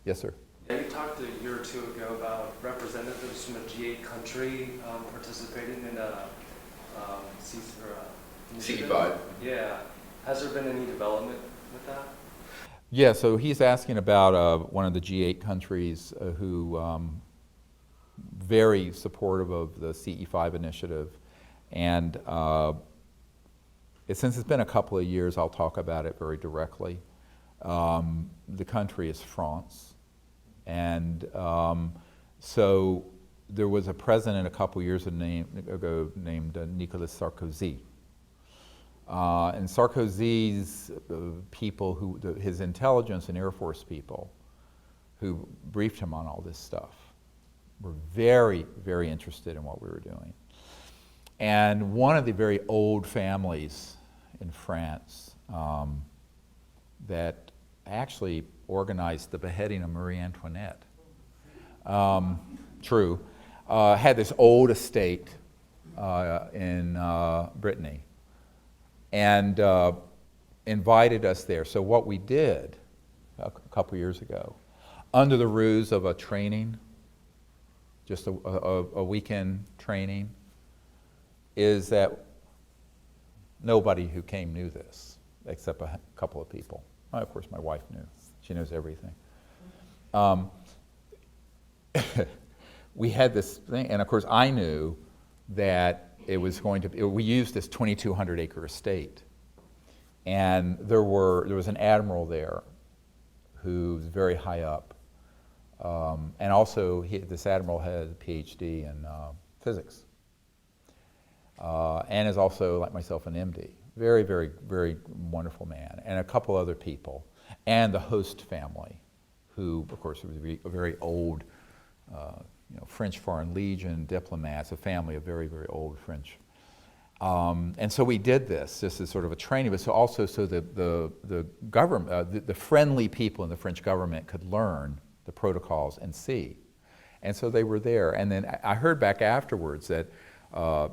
Yes, sir. Yeah, you talked a year or two ago about representatives from a G8 country participating in a initiative. CE5. Yeah. Has there been any development with that? Yeah, so he's asking about one of the G8 countries who very supportive of the CE5 initiative. And since it's been a couple of years, I'll talk about it very directly. The country is France. And so there was a president a couple years ago named Nicolas Sarkozy. And Sarkozy's people, his intelligence and Air Force people who briefed him on all this stuff, were very, very interested in what we were doing. And one of the very old families in France that actually organized the beheading of Marie Antoinette, had this old estate in Brittany, and invited us there. So what we did a couple years ago, under the ruse of a training, just a weekend training, is that nobody who came knew this, except a couple of people. Of course, my wife knew. She knows everything. We had this thing, and of course I knew that it was going to be, we used this 2,200 acre estate. And there was an admiral there who was very high up. And also, this admiral had a PhD in physics. And is also, like myself, an MD. Very, very, very wonderful man. And a couple other people. And the host family, who, of course, was a very old French Foreign Legion diplomats, a family of very, very old French. And so we did this just as sort of a training, but also so that the government, the friendly people in the French government could learn the protocols and see. And so they were there. And then I heard back afterwards that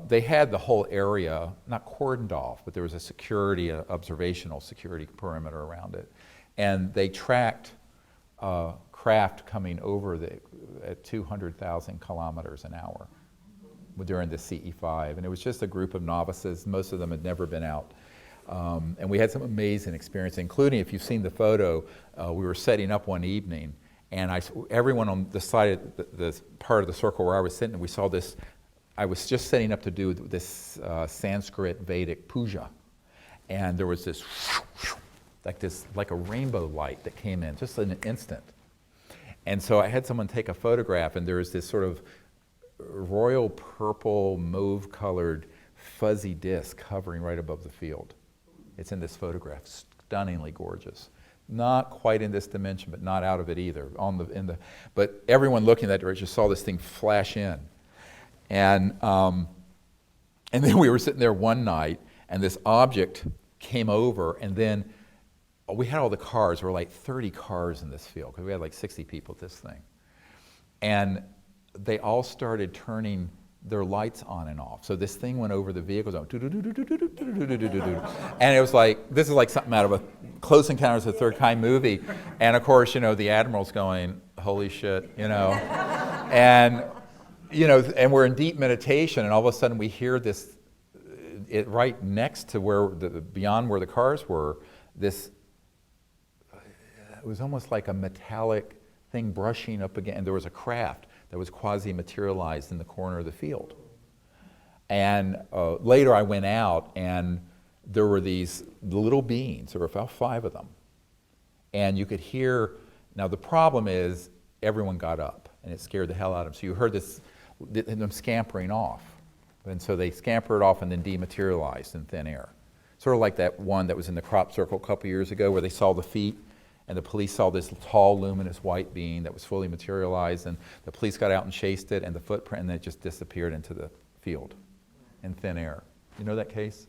they had the whole area, not cordoned off, but there was a observational security perimeter around it. And they tracked craft coming over at 200,000 kilometers an hour during the CE5. And it was just a group of novices. Most of them had never been out. And we had some amazing experience, including, if you've seen the photo, we were setting up one evening, and everyone on the side of the part of the circle where I was sitting, we saw this. I was just setting up to do this Sanskrit Vedic puja. And there was this, like a rainbow light that came in, just in an instant. And so I had someone take a photograph, and there was this sort of royal purple, mauve-colored, fuzzy disc hovering right above the field. It's in this photograph, stunningly gorgeous. Not quite in this dimension, but not out of it either. But everyone looking in that direction saw this thing flash in. And then we were sitting there one night, and this object came over, and then we had all the cars. There were like 30 cars in this field, because we had like 60 people at this thing. And they all started turning their lights on and off. So this thing went over the vehicles, and it was like, this is like something out of a Close Encounters of the Third Kind movie. And of course, the Admiral's going, holy shit, And, and we're in deep meditation, and all of a sudden we hear this, right next to beyond where the cars were, it was almost like a metallic thing brushing up again, and there was a craft that was quasi-materialized in the corner of the field. And later I went out, and there were these little beings. There were about 5 of them. And you could hear, now the problem is everyone got up, and it scared the hell out of them. So you heard them scampering off. And so they scampered off and then dematerialized in thin air. Sort of like that one that was in the crop circle a couple years ago where they saw the feet, and the police saw this tall, luminous white being that was fully materialized, and the police got out and chased it, and the footprint, and it just disappeared into the field in thin air. You know that case?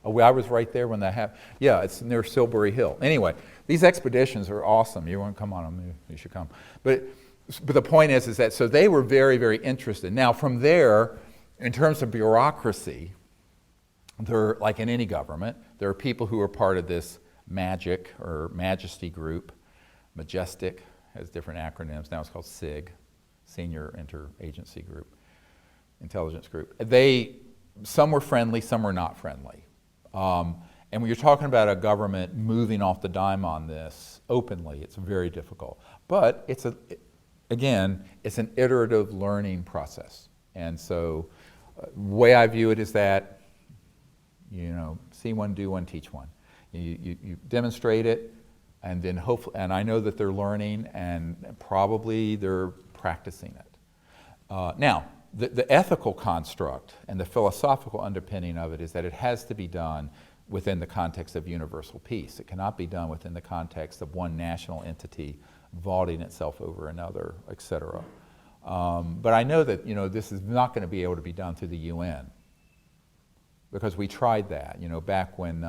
Oh, I was right there when that happened. Yeah, it's near Silbury Hill. Anyway, these expeditions are awesome. You want to come on them, you should come. But the point is that, so they were very, very interested. Now, from there, in terms of bureaucracy, there, like in any government, there are people who are part of this MAGIC or Majesty group, Majestic, has different acronyms. Now it's called SIG, Senior Interagency Group, Intelligence Group. Some were friendly, some were not friendly. And when you're talking about a government moving off the dime on this openly, it's very difficult. But again, it's an iterative learning process. And so the way I view it is that, see one, do one, teach one. You demonstrate it, and then hopefully, and I know that they're learning, and probably they're practicing it. Now, the ethical construct and the philosophical underpinning of it is that it has to be done within the context of universal peace. It cannot be done within the context of one national entity vaulting itself over another, et cetera. But I know that this is not going to be able to be done through the UN, because we tried that. Back when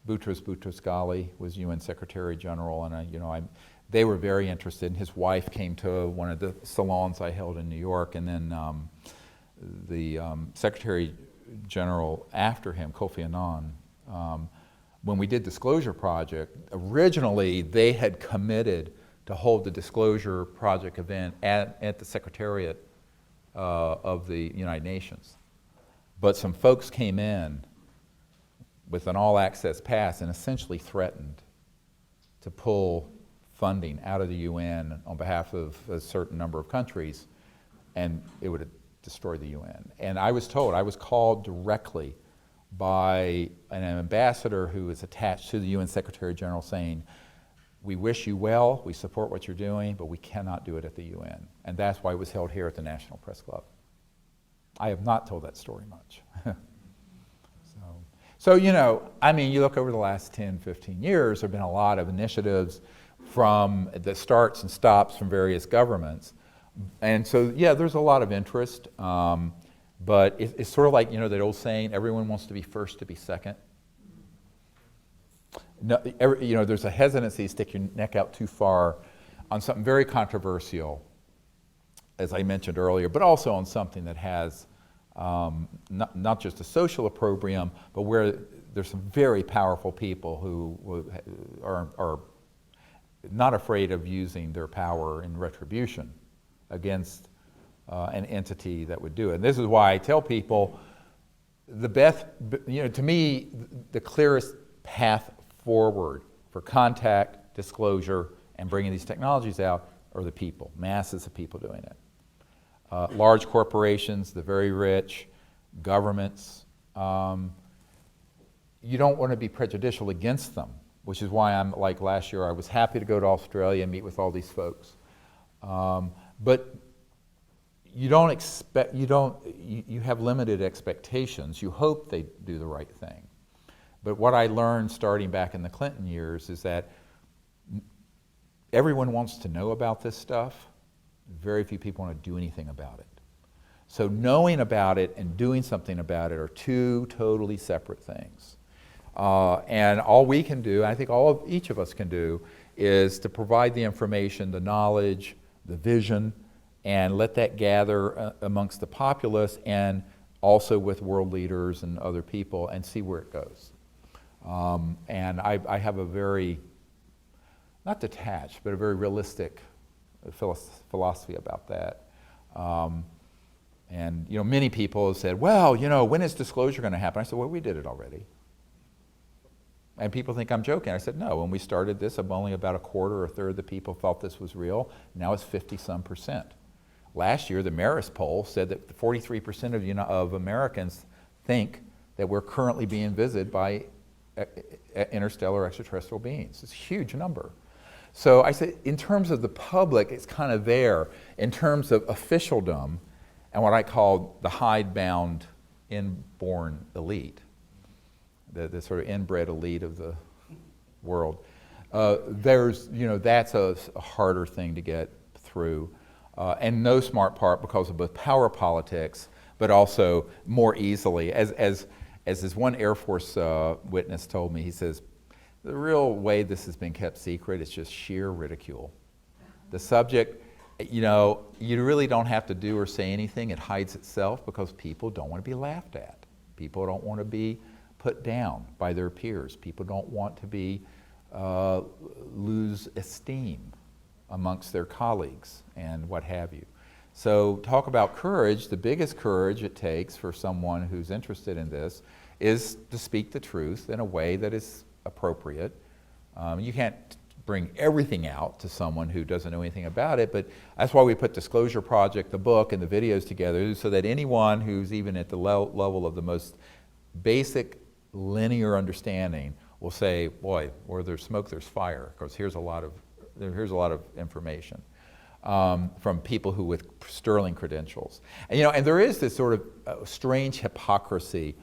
Boutros Boutros-Ghali was UN Secretary General, and they were very interested. And his wife came to one of the salons I held in New York, and then the Secretary General after him, Kofi Annan, when we did Disclosure Project, originally they had committed to hold the Disclosure Project event at the Secretariat of the United Nations. But some folks came in with an all-access pass and essentially threatened to pull funding out of the UN on behalf of a certain number of countries, and it would have destroyed the UN. And I was called directly by an ambassador who is attached to the UN Secretary General saying, we wish you well, we support what you're doing, but we cannot do it at the UN. And that's why it was held here at the National Press Club. I have not told that story much. So, you look over the last 10, 15 years, there have been a lot of initiatives from the starts and stops from various governments. And so, yeah, there's a lot of interest, but it's sort of like, that old saying, everyone wants to be first to be second. No, there's a hesitancy to stick your neck out too far on something very controversial, as I mentioned earlier, but also on something that has not just a social opprobrium, but where there's some very powerful people who are not afraid of using their power in retribution against an entity that would do it. And this is why I tell people to me, the clearest path forward for contact, disclosure, and bringing these technologies out are the people, masses of people doing it. Large corporations, the very rich, governments, you don't want to be prejudicial against them, which is why I'm, like last year, I was happy to go to Australia and meet with all these folks. But you have limited expectations. You hope they do the right thing. But what I learned starting back in the Clinton years is that everyone wants to know about this stuff. Very few people want to do anything about it. So knowing about it and doing something about it are two totally separate things. And all we can do, I think each of us can do, is to provide the information, the knowledge, the vision, and let that gather amongst the populace and also with world leaders and other people and see where it goes. And I have a very, not detached, but a very realistic philosophy about that. And many people have said, well, when is disclosure going to happen? I said, well, we did it already. And people think I'm joking. I said, no, when we started this, only about a quarter or a third of the people thought this was real. Now it's 50-some%. Last year, the Marist poll said that 43% of Americans think that we're currently being visited by interstellar extraterrestrial beings. It's a huge number. So I said, in terms of the public, it's kind of there. In terms of officialdom and what I call the hidebound, inborn elite, the sort of inbred elite of the world, that's a harder thing to get through. And no smart part because of both power politics, but also more easily. As this one Air Force witness told me, he says, the real way this has been kept secret is just sheer ridicule. The subject, you really don't have to do or say anything. It hides itself because people don't want to be laughed at. People don't want to be put down by their peers. People don't want to be lose esteem. amongst their colleagues and what have you. So talk about courage. The biggest courage it takes for someone who's interested in this is to speak the truth in a way that is appropriate. You can't bring everything out to someone who doesn't know anything about it, but that's why we put Disclosure Project, the book, and the videos together, so that anyone who's even at the level of the most basic linear understanding will say, boy, where there's smoke, there's fire, because here's a lot of information from people who with sterling credentials. And, and there is this sort of strange hypocrisy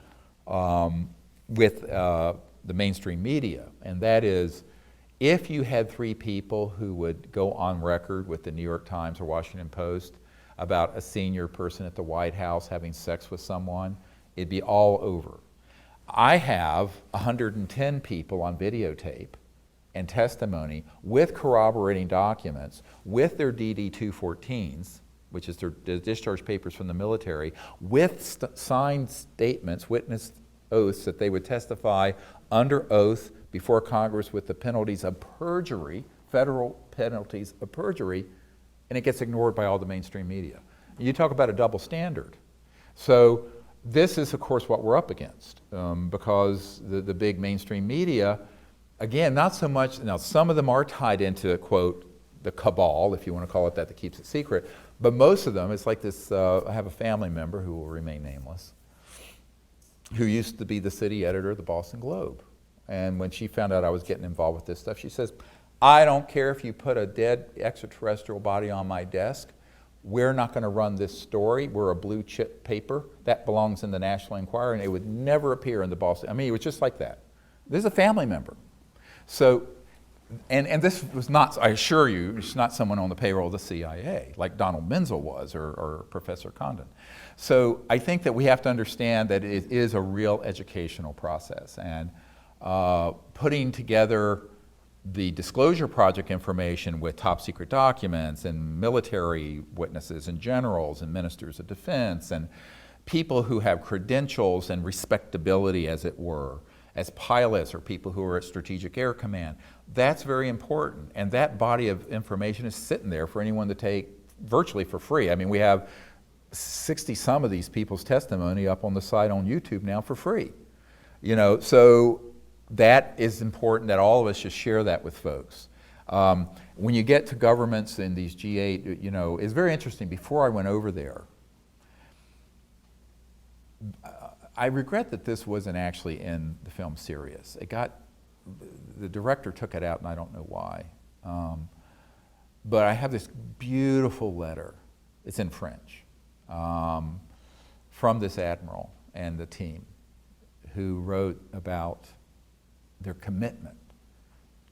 with the mainstream media, and that is, if you had three people who would go on record with the New York Times or Washington Post about a senior person at the White House having sex with someone, it'd be all over. I have 110 people on videotape and testimony with corroborating documents, with their DD-214s, which is their discharge papers from the military, with signed statements, witness oaths that they would testify under oath before Congress with the penalties of perjury, federal penalties of perjury, and it gets ignored by all the mainstream media. You talk about a double standard. So this is, of course, what we're up against, because the big mainstream media, again, not so much, now some of them are tied into, quote, the cabal, if you want to call it that keeps it secret, but most of them, it's like this, I have a family member who will remain nameless, who used to be the city editor of the Boston Globe. And when she found out I was getting involved with this stuff, she says, I don't care if you put a dead extraterrestrial body on my desk. We're not going to run this story. We're a blue chip paper. That belongs in the National Enquirer, and it would never appear in the Boston. I mean, it was just like that. This is a family member. So, and this was not, I assure you, it's not someone on the payroll of the CIA, like Donald Menzel was, or Professor Condon. So I think that we have to understand that it is a real educational process. And putting together the Disclosure Project information with top secret documents and military witnesses and generals and ministers of defense and people who have credentials and respectability, as it were, as pilots or people who are at Strategic Air Command, that's very important. And that body of information is sitting there for anyone to take virtually for free. I mean, we have 60 some of these people's testimony up on the site on YouTube now for free. So that is important that all of us should share that with folks. When you get to governments in these G8, it's very interesting. Before I went over there, I regret that this wasn't actually in the film Sirius. The director took it out and I don't know why. But I have this beautiful letter, it's in French, from this admiral and the team who wrote about their commitment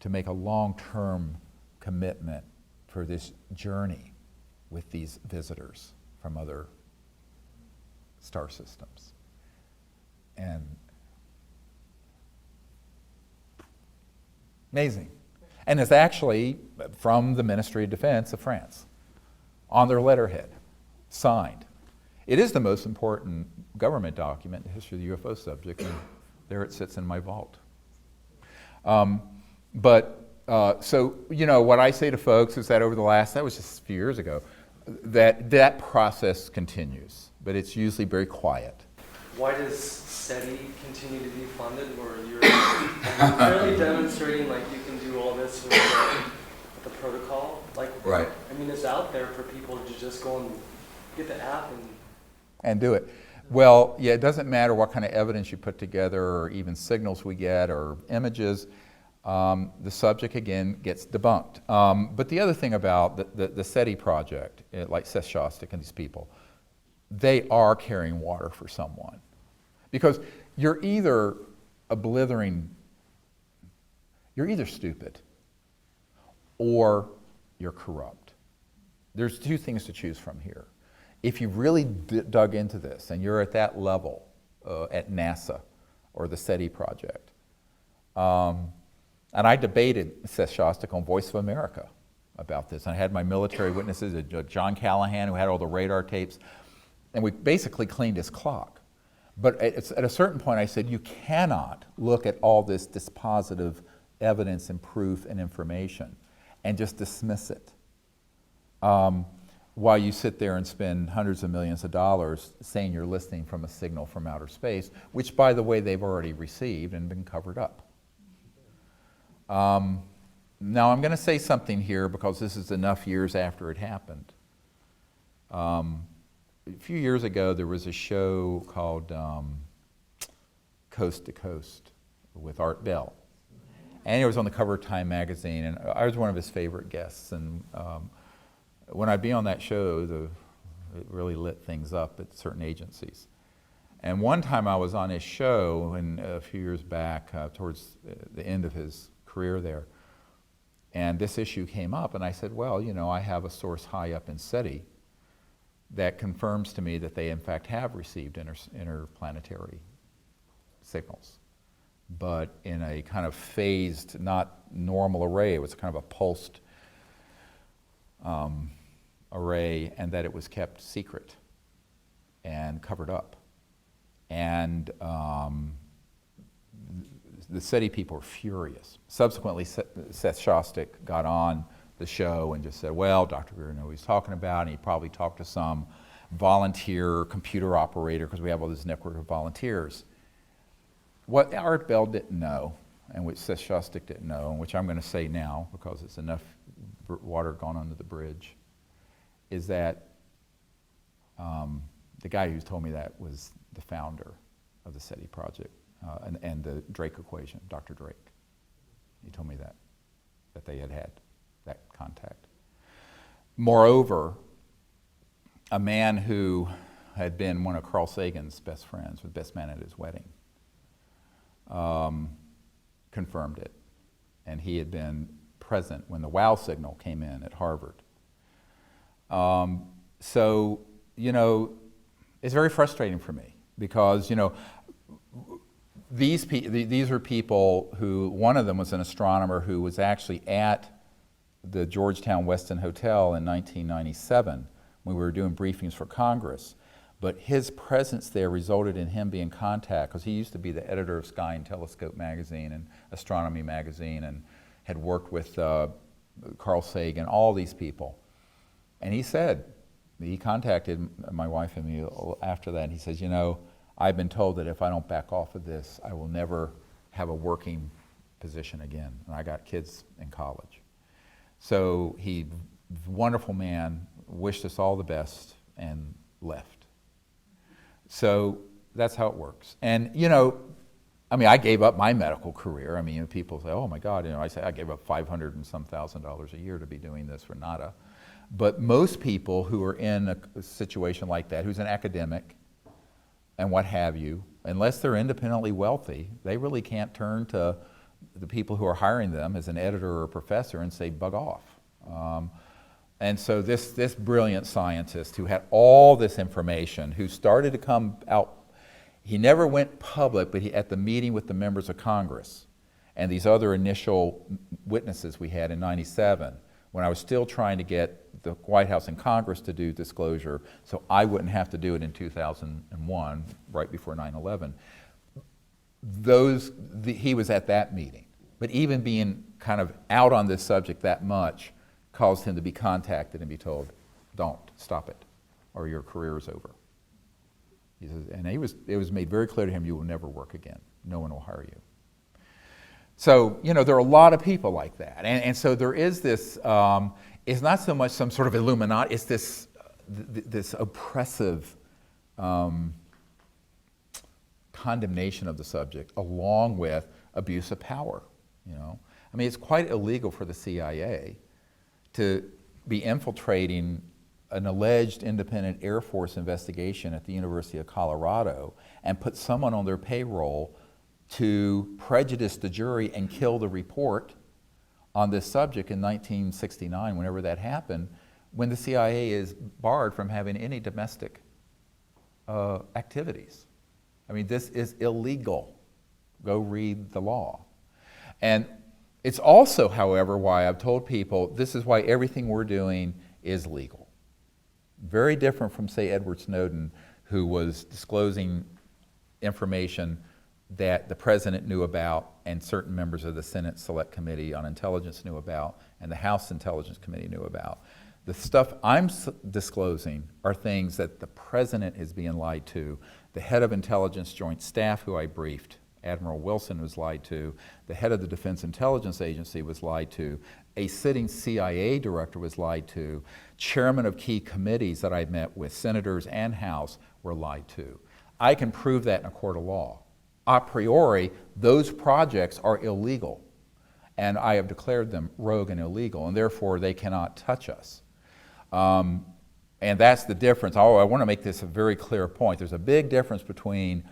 to make a long-term commitment for this journey with these visitors from other star systems. And amazing. And it's actually from the Ministry of Defense of France on their letterhead, signed. It is the most important government document in the history of the UFO subject, and there it sits in my vault. So, what I say to folks is that that was just a few years ago, that process continues, but it's usually very quiet. Why does SETI continue to be funded, or you're clearly demonstrating like you can do all this with the protocol? Right. I mean, it's out there for people to just go and get the app and do it. Well, yeah, it doesn't matter what kind of evidence you put together or even signals we get or images. The subject, again, gets debunked. But the other thing about the SETI project, like Seth Shostak and these people, they are carrying water for someone. Because you're either stupid or you're corrupt. There's two things to choose from here. If you've really dug into this and you're at that level at NASA or the SETI project, and I debated Seth Shostak on Voice of America about this. I had my military witnesses, John Callahan, who had all the radar tapes, and we basically cleaned his clock. But at a certain point I said, you cannot look at all this dispositive evidence and proof and information and just dismiss it while you sit there and spend hundreds of millions of dollars saying you're listening from a signal from outer space, which, by the way, they've already received and been covered up. Now, I'm going to say something here because this is enough years after it happened. A few years ago, there was a show called Coast to Coast with Art Bell. And it was on the cover of Time magazine, and I was one of his favorite guests. And when I'd be on that show, it really lit things up at certain agencies. And one time I was on his show, and a few years back, towards the end of his career there, and this issue came up, and I said, well, you know, I have a source high up in SETI that confirms to me that they in fact have received interplanetary signals, but in a kind of phased, not normal array. It was kind of a pulsed array, and that it was kept secret and covered up. And the SETI people were furious. Subsequently, Seth Shostak got on the show and just said, well, Dr. Greer knew what he was talking about, and he probably talked to some volunteer computer operator, because we have all this network of volunteers. What Art Bell didn't know, and which Seth Shostak didn't know, and which I'm going to say now because it's enough water gone under the bridge, is that the guy who told me that was the founder of the SETI project and the Drake equation, Dr. Drake. He told me that they had that contact. Moreover, a man who had been one of Carl Sagan's best friends, was best man at his wedding, confirmed it. And he had been present when the WOW signal came in at Harvard. So, you know, it's very frustrating for me because, you know, these are people who, one of them was an astronomer who was actually at the Georgetown Westin Hotel in 1997 when we were doing briefings for Congress. But his presence there resulted in him being in contact, because he used to be the editor of Sky and Telescope magazine and Astronomy magazine, and had worked with Carl Sagan, all these people. And he said, he contacted my wife and me after that, and he says, you know, I've been told that if I don't back off of this, I will never have a working position again. And I got kids in college. So he, wonderful man, wished us all the best and left. So that's how it works. And, you know, I mean, I gave up my medical career. I mean, you know, people say, oh my God, you know, I say I gave up $500 and some thousand a year to be doing this for nada. But most people who are in a situation like that, who's an academic and what have you, unless they're independently wealthy, they really can't turn to the people who are hiring them as an editor or a professor and say, bug off. And so this brilliant scientist who had all this information, who started to come out, he never went public, but at the meeting with the members of Congress and these other initial witnesses we had in '97, when I was still trying to get the White House and Congress to do disclosure so I wouldn't have to do it in 2001, right before 9/11, he was at that meeting. But even being kind of out on this subject that much caused him to be contacted and be told, don't, stop it, or your career is over. He says, and it was made very clear to him, you will never work again. No one will hire you. So, you know, there are a lot of people like that. And so there is this, it's not so much some sort of Illuminati, it's this oppressive condemnation of the subject, along with abuse of power, you know. I mean, it's quite illegal for the CIA to be infiltrating an alleged independent Air Force investigation at the University of Colorado and put someone on their payroll to prejudice the jury and kill the report on this subject in 1969, whenever that happened, when the CIA is barred from having any domestic activities. I mean, this is illegal. Go read the law. And it's also, however, why I've told people this is why everything we're doing is legal. Very different from, say, Edward Snowden, who was disclosing information that the President knew about and certain members of the Senate Select Committee on Intelligence knew about and the House Intelligence Committee knew about. The stuff I'm disclosing are things that the president is being lied to, the head of Intelligence Joint Staff who I briefed, Admiral Wilson, was lied to, the head of the Defense Intelligence Agency was lied to, a sitting CIA director was lied to, chairman of key committees that I met with, senators and House, were lied to. I can prove that in a court of law. A priori, those projects are illegal, and I have declared them rogue and illegal, and therefore they cannot touch us. And that's the difference. I want to make this a very clear point. There's a big difference between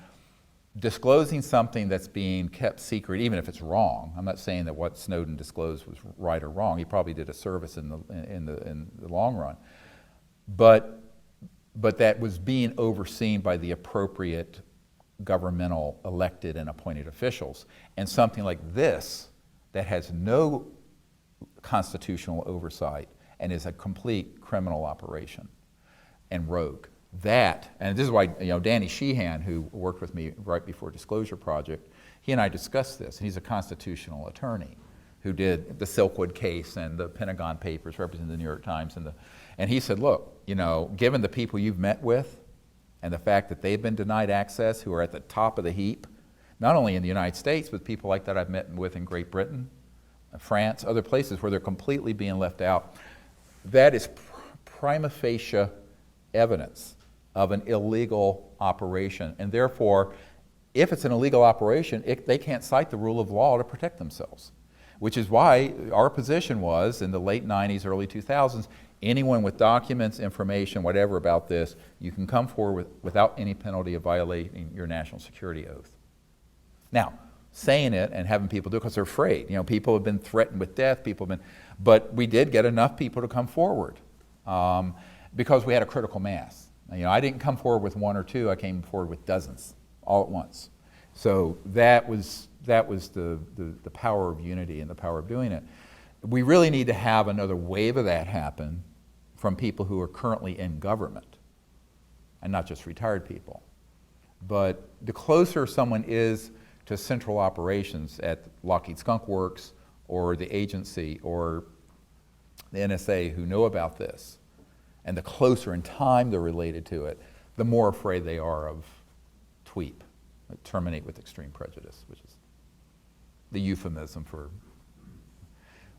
disclosing something that's being kept secret, even if it's wrong. I'm not saying that what Snowden disclosed was right or wrong. He probably did a service in the long run. But that was being overseen by the appropriate governmental elected and appointed officials. And something like this that has no constitutional oversight and is a complete criminal operation and rogue. That, and this is why, Danny Sheehan, who worked with me right before Disclosure Project, he and I discussed this, and he's a constitutional attorney who did the Silkwood case and the Pentagon Papers representing the New York Times, and he said, look, given the people you've met with and the fact that they've been denied access, who are at the top of the heap, not only in the United States, but people like that I've met with in Great Britain, France, other places where they're completely being left out, that is prima facie evidence of an illegal operation. And therefore, if it's an illegal operation, they can't cite the rule of law to protect themselves, which is why our position was in the late 90s, early 2000s, anyone with documents, information, whatever about this, you can come forward without any penalty of violating your national security oath. Now, saying it and having people do it because they're afraid. People have been threatened with death, but we did get enough people to come forward because we had a critical mass. I didn't come forward with one or two, I came forward with dozens all at once. So that was the power of unity and the power of doing it. We really need to have another wave of that happen from people who are currently in government, and not just retired people. But the closer someone is to central operations at Lockheed Skunk Works or the agency or the NSA who know about this, and the closer in time they're related to it, the more afraid they are of TWEEP, terminate with extreme prejudice, which is the euphemism for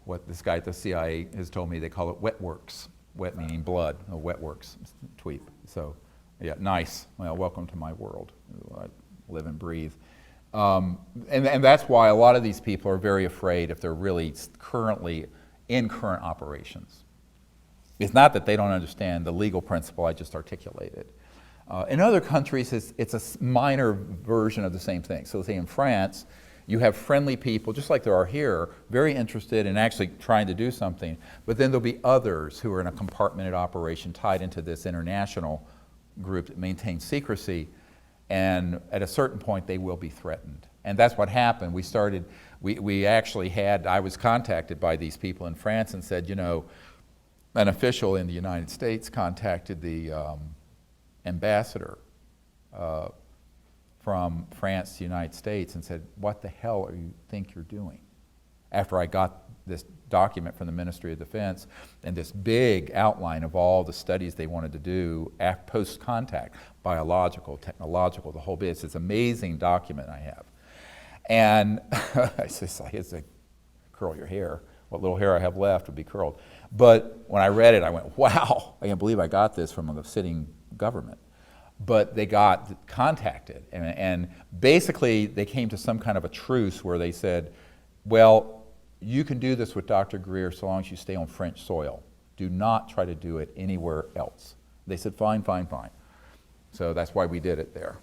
what this guy at the CIA has told me. They call it wet works, wet meaning blood, wet works, TWEEP. So, yeah, nice. Well, welcome to my world. I live and breathe. And that's why a lot of these people are very afraid if they're really currently in current operations. It's not that they don't understand the legal principle I just articulated. In other countries, it's a minor version of the same thing. So say in France, you have friendly people, just like there are here, very interested in actually trying to do something, but then there'll be others who are in a compartmented operation tied into this international group that maintains secrecy, and at a certain point they will be threatened. And that's what happened. I was contacted by these people in France and said, an official in the United States contacted the ambassador from France to the United States and said, what the hell are you think you're doing? After I got this document from the Ministry of Defense and this big outline of all the studies they wanted to do post-contact, biological, technological, the whole bit. It's this amazing document I have. And it's like, curl your hair. What little hair I have left would be curled. But when I read it, I went, wow, I can't believe I got this from a sitting government. But they got contacted, and basically they came to some kind of a truce where they said, well, you can do this with Dr. Greer so long as you stay on French soil. Do not try to do it anywhere else. They said, fine, fine, fine. So that's why we did it there.